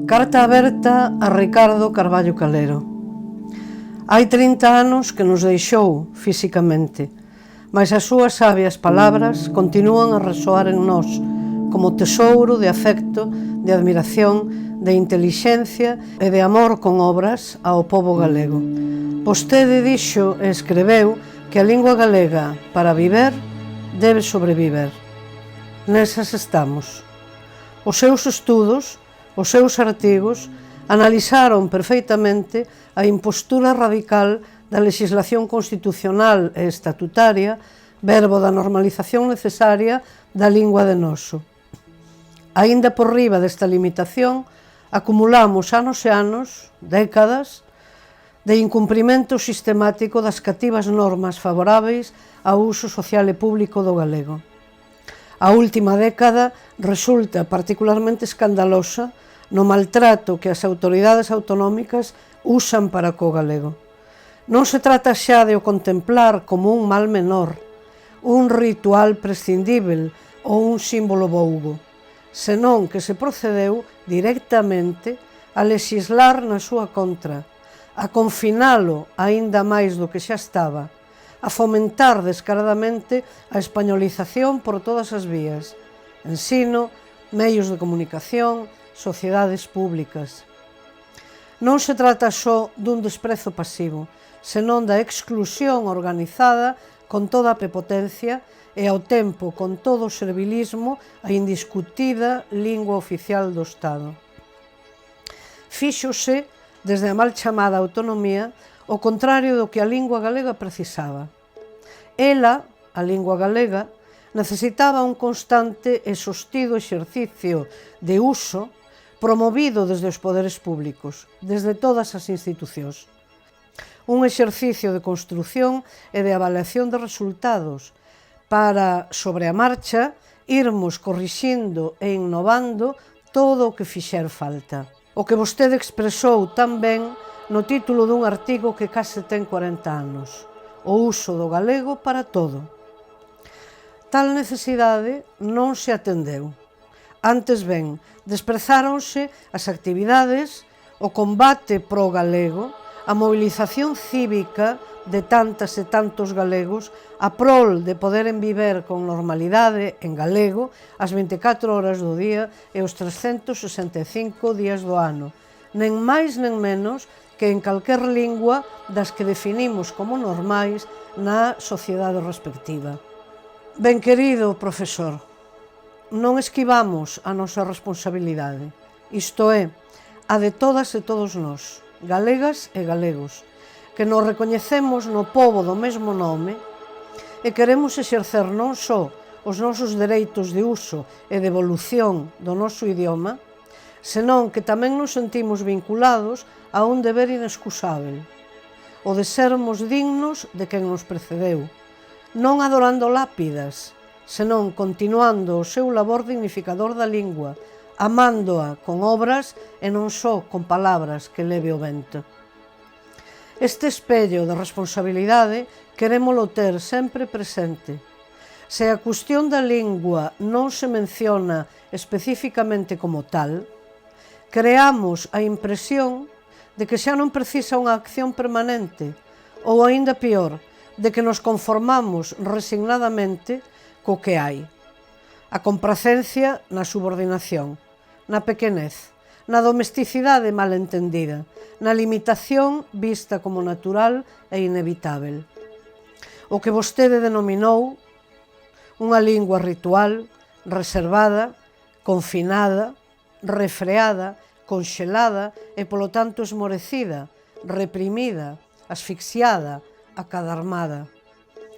Carta aberta a Ricardo Carballo Calero. Hai 30 anos que nos deixou fisicamente, mas as súas sabias palabras continúan a resoar en nós como tesouro de afecto, de admiración, de intelixencia e de amor con obras ao pobo galego. Vostede dixo e escreveu que a lingua galega, para viver, debe sobreviver. Nesas estamos. Os seus estudos, os seus artigos, analizaron perfeitamente a impostura radical da legislación constitucional e estatutaria, verbo da normalización necesaria da lingua de noso. Aínda por riba desta limitación, acumulamos anos e anos, décadas, de incumprimento sistemático das cativas normas favoráveis ao uso social e público do galego. A última década resulta particularmente escandalosa no maltrato que as autoridades autonómicas usan para co galego. Non se trata xa de o contemplar como un mal menor, un ritual prescindível ou un símbolo vougo, senón que se procedeu directamente a lexislar na súa contra, a confinalo aínda máis do que xa estaba, a fomentar descaradamente a españolización por todas as vías, ensino, medios de comunicación, sociedades públicas. Non se trata só dun desprezo pasivo, senón da exclusión organizada con toda a prepotencia e ao tempo con todo o servilismo a indiscutida lingua oficial do Estado. Fíxose, desde a mal chamada autonomía, o contrario do que a lingua galega precisaba. Ela, a lingua galega, necesitaba un constante e sostido exercicio de uso promovido desde os poderes públicos, desde todas as institucións. Un exercicio de construción e de avaliación de resultados para, sobre a marcha, irmos corrixindo e innovando todo o que fixer falta. O que vostede expresou tan ben no título dun artigo que case ten 40 anos, o uso do galego para todo. Tal necesidade non se atendeu. Antes ben, desprezáronse as actividades, o combate pro galego, a movilización cívica de tantas e tantos galegos a prol de poderen viver con normalidade en galego as 24 horas do día e os 365 días do ano, nen máis nen menos que en calquer lingua das que definimos como normais na sociedade respectiva. Ben querido profesor, non esquivamos a nosa responsabilidade, isto é, a de todas e todos nós, galegas e galegos, que nos recoñecemos no pobo do mesmo nome e queremos exercer non só os nosos dereitos de uso e de evolución do noso idioma, senón que tamén nos sentimos vinculados a un deber inexcusável, o de sermos dignos de quen nos precedeu, non adorando lápidas, senón continuando o seu labor dignificador da lingua, amándoa con obras e non só con palabras que leve o vento. Este espello de responsabilidade querémolo ter sempre presente. Se a cuestión da lingua non se menciona especificamente como tal, creamos a impresión de que xa non precisa unha acción permanente, ou aínda pior, de que nos conformamos resignadamente co que hai. A compracencia na subordinación, na pequenez, na domesticidade mal entendida, na limitación vista como natural e inevitável. O que vostede denominou unha lingua ritual, reservada, confinada, refreada, conxelada e, polo tanto, esmorecida, reprimida, asfixiada, acadarmada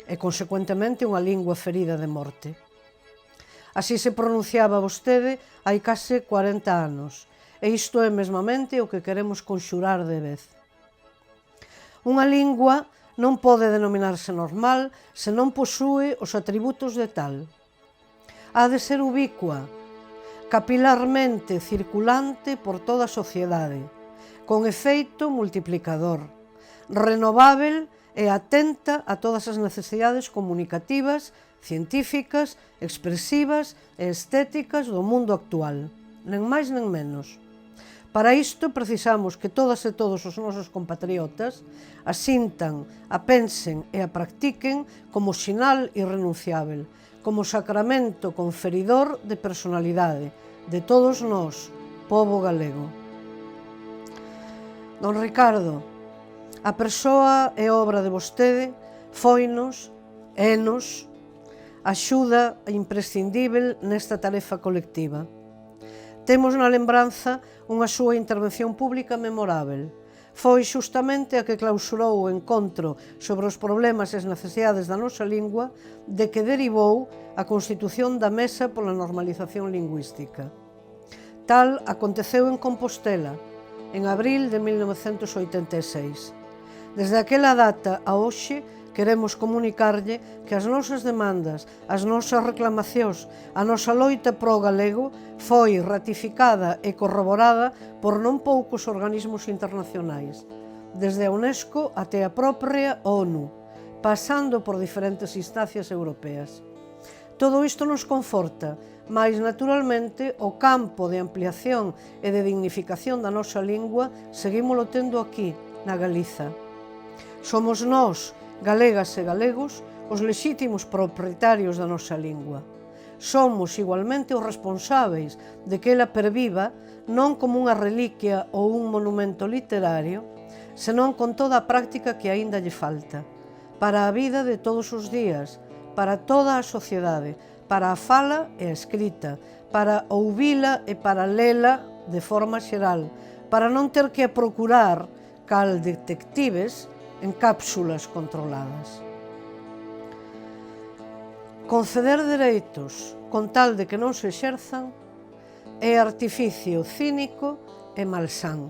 e, consecuentemente, unha lingua ferida de morte. Así se pronunciaba vostede hai case 40 anos, e isto é mesmamente o que queremos conxurar de vez. Unha lingua non pode denominarse normal se non posúe os atributos de tal. Ha de ser ubicua, capilarmente circulante por toda a sociedade, con efeito multiplicador, renovável e atenta a todas as necesidades comunicativas, científicas, expresivas e estéticas do mundo actual. nen máis nen menos. Para isto precisamos que todas e todos os nosos compatriotas a sintan, a pensen e a practiquen como sinal irrenunciável, como sacramento conferidor de personalidade de todos nós, pobo galego. Don Ricardo, a persoa e obra de vostede foinos, enos, axuda imprescindível nesta tarefa colectiva. Temos na lembranza unha súa intervención pública memorável. Foi xustamente a que clausurou o encontro sobre os problemas e as necesidades da nosa lingua de que derivou a constitución da Mesa pola Normalización Lingüística. Tal aconteceu en Compostela, en abril de 1986. Desde aquela data a hoxe, queremos comunicarlle que as nosas demandas, as nosas reclamacións, a nosa loita pro galego foi ratificada e corroborada por non poucos organismos internacionais, desde a UNESCO até a propia ONU, pasando por diferentes instancias europeas. Todo isto nos conforta, mais naturalmente o campo de ampliación e de dignificación da nosa lingua seguímolo tendo aquí, na Galiza. Somos nós, galegas e galegos, os lexítimos propietarios da nosa lingua. Somos igualmente os responsáveis de que ela perviva non como unha reliquia ou un monumento literario, senón con toda a práctica que aínda lle falta, para a vida de todos os días, para toda a sociedade, para a fala e a escrita, para ouvila e para lela de forma xeral, para non ter que procurar cal detectives en cápsulas controladas. Conceder dereitos con tal de que non se exerzan é artificio cínico e malsán.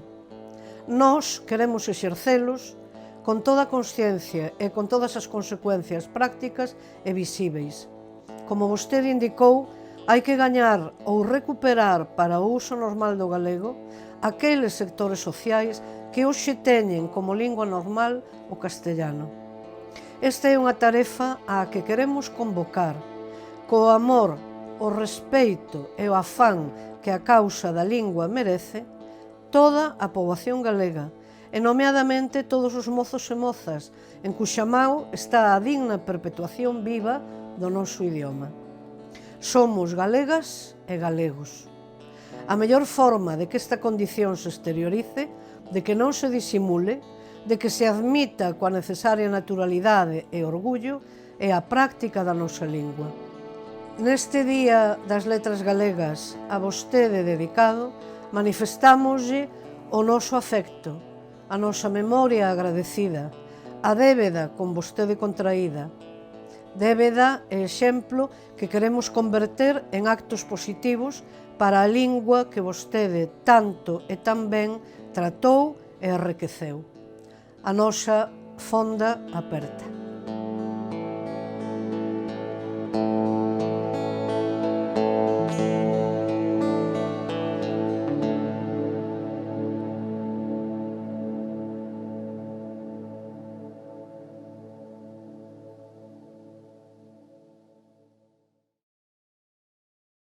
Nós queremos exercelos con toda a consciencia e con todas as consecuencias prácticas e visíveis. Como vostede indicou, hai que gañar ou recuperar para o uso normal do galego aqueles sectores sociais que hoxe teñen como lingua normal o castellano. Esta é unha tarefa á que queremos convocar, co amor, o respeito e o afán que a causa da lingua merece, toda a poboación galega, e nomeadamente todos os mozos e mozas, en cuxa mão está a digna perpetuación viva do noso idioma. Somos galegas e galegos. A mellor forma de que esta condición se exteriorice, de que non se disimule, de que se admita coa necesaria naturalidade e orgullo, é a práctica da nosa lingua. Neste Día das Letras Galegas a vostede dedicado, manifestámoslle o noso afecto, a nosa memoria agradecida, a débeda con vostede contraída, débeda e exemplo que queremos converter en actos positivos para a lingua que vostede tanto e tan ben tratou e enriqueceu. A nosa fonda aperta.